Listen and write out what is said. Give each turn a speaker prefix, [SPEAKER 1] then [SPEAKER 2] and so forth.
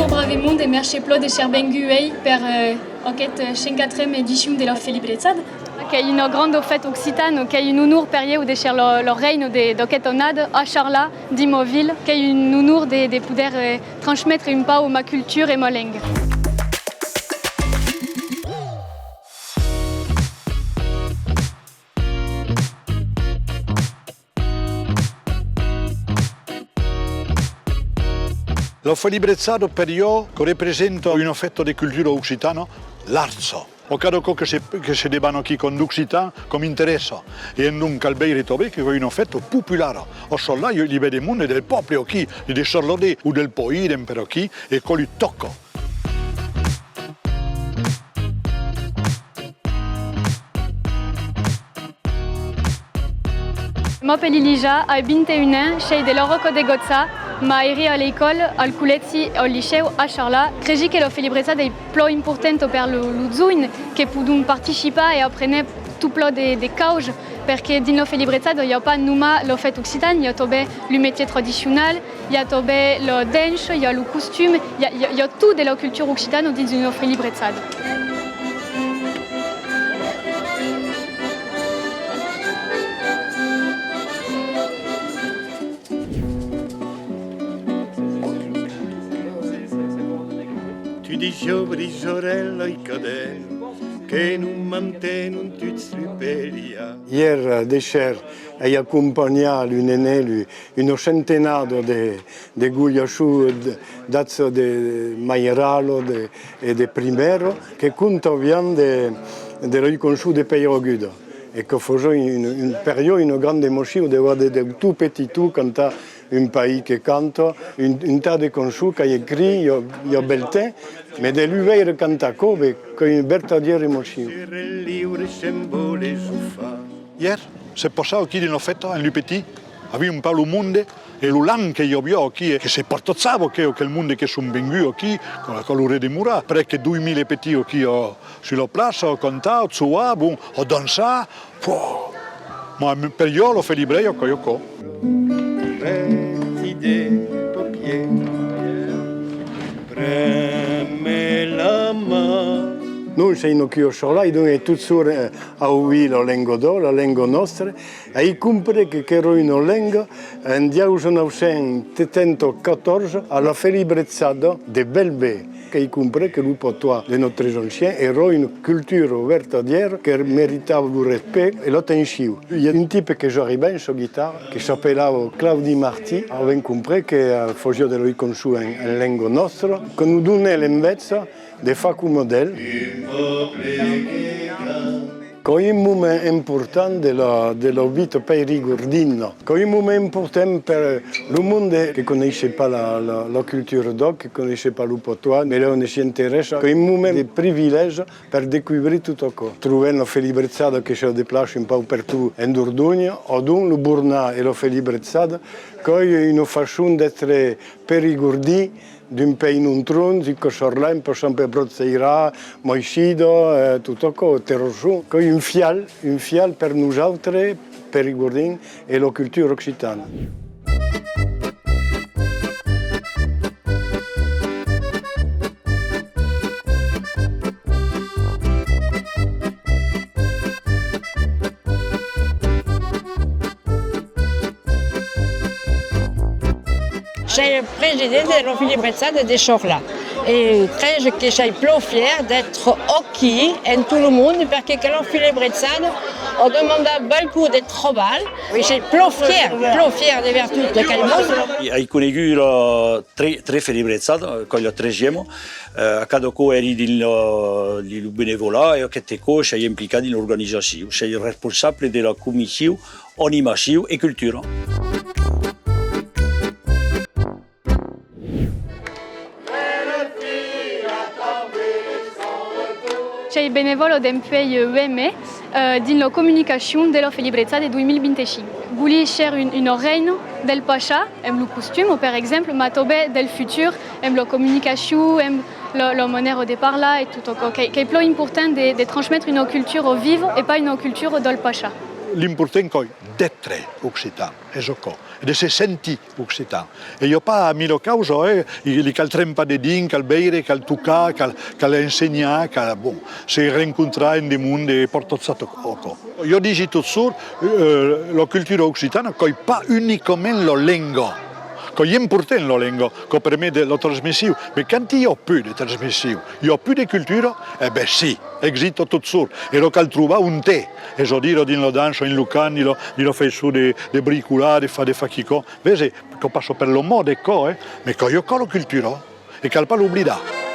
[SPEAKER 1] brave monde e merci plò de cher benguei per aquest 54e edition de la Felibrezzad. Che è una grande fête occitane, che è un onore per io de cher lo reino d'aquest onade a Charla di Moville, che è un onore de poder transmettre un peu ma culture et ma langue.
[SPEAKER 2] L'ho felibrezzado per io che rappresenta un effetto di cultura occitana, l'arzo. Ho credo che si debbano qui con l'Occitan come interesse. E non calbeire tobe che è un effetto popolare. O so là io li vedo mondo del popolo qui, di Charlodè o del Poire però qui, e con il tocco.
[SPEAKER 1] M'appelle Lija, a 21 ans, chez de l'Oroco de Gozza, ma iri à l'école, al Culezzi, au liceu a Charla. Credi que la Felibrezzad è plò importante per lo Zuin, che podum participa e apprene tout plò de causes, perché din la Felibrezzad il n'y a pas numai la fête occitane, il y a també le métier traditionnel, il y a també la danse, il y a le costume, il y a tout de la culture occitane dins una Felibrezzad.
[SPEAKER 3] Tu dis giovani sorella i cadeni che non mantengono tutti l'upelia.
[SPEAKER 4] Hier, Descher a accompagnato un aîné, une centenario de gugliasciù d'azzo de Maieralo e de Primero, che contaviano de riconosciuto per Guido. E che faisait per io une grande émotion de voir des tout petits tout cantar un pays che canta, un tas de conchus qui écrit, il y a belté, mais de lui veire canta come con une vertagliera émotion.
[SPEAKER 2] Hier, se passava qui in festa, in Lupetti, aveva un po' il mondo e l'ulan che io avevo qui, che si portava che il mondo che sono venuto qui, con la colore di mura, perché 2000 petit qui sulla piazza, ho cantato, suavo, ho danzato, ma per io lo felibrei con io.
[SPEAKER 3] Preme la mano.
[SPEAKER 4] Noi siamo qui a Charla e noi tutti sur a ouvi la lingua d'oro, la lingua nostra, e io compris che era una lingua in 1914 alla Felibrezzad de Belbè, che io compris che il patois de notre ancien era una cultura vertadiera che meritava il rispetto e lo tenisciu. Il y a un type che j'arrivais sur guitare, che s'appelava Claudi Marti, aveva compris che faceva dello riconosciuto in lingua nostra, che nous donnait l'invezza de facu model. Con un moment important della vita per i Gordino, con un moment important per il mondo che conosce pas la cultura d'oc, che conosce pas il patois, mais là on si interessa, con un moment di privilegio per scoprire tutto ciò. Trovare la Felibrezzad che si déplace un po' per tutto in Dordogne, o don il Burnà e la Felibrezzad, con una façon d'être per i Gordini, d'un pays non tron, di Cosorlem, per esempio Brozzeira, Moiscido, tutto ciò, Terrosù, con un fial per noi altri, per i Gordini e la cultura occitana.
[SPEAKER 5] J'ai présidé de la Felibrezzad de Charla et je suis plutôt fier d'être ici en tout le monde parce que la Felibrezzad on demande beaucoup de travail. Je suis plutôt fier de voir tout le monde.
[SPEAKER 6] Hai conosciuto tre Felibrezzad, con il 13e, a cada co eri di benevolat e che te co sei implicato in organizzazione, sei il responsabile della commissione animazione e cultura.
[SPEAKER 1] Sei benevolo d'empei UME din la comunicazione della Felibrezzad de 2025. Voulez cher une reine del Pacha, aime le costume, par exemple, ma tobe del futur, aime la communication, aime la manière de parler et tout. Qui est plus important de transmettre une culture vive et pas une culture del Pacha.
[SPEAKER 2] l'important è d'être occitan, è ciò, di se sentire occitan. E io pas a mille cause, il cal trempa de din, cal beire, cal tucà, cal insegnar, cal bon, se rincontrare in dei mondi e portazzato poco. Io dico tutto la cultura occitana che pas unicamente la lingua. Che è importante la lingua, che permette la trasmissione, ma quando io ho più di trasmissione, io ho più di cultura, sì, esiste tutto solo. E lo cal trova un te, e so dire di la danza in Lucani, di lo fai su di bricolare, di fare facchicò, vedi che passo per lo modo, ma che io ho la cultura, e che non l'oblida.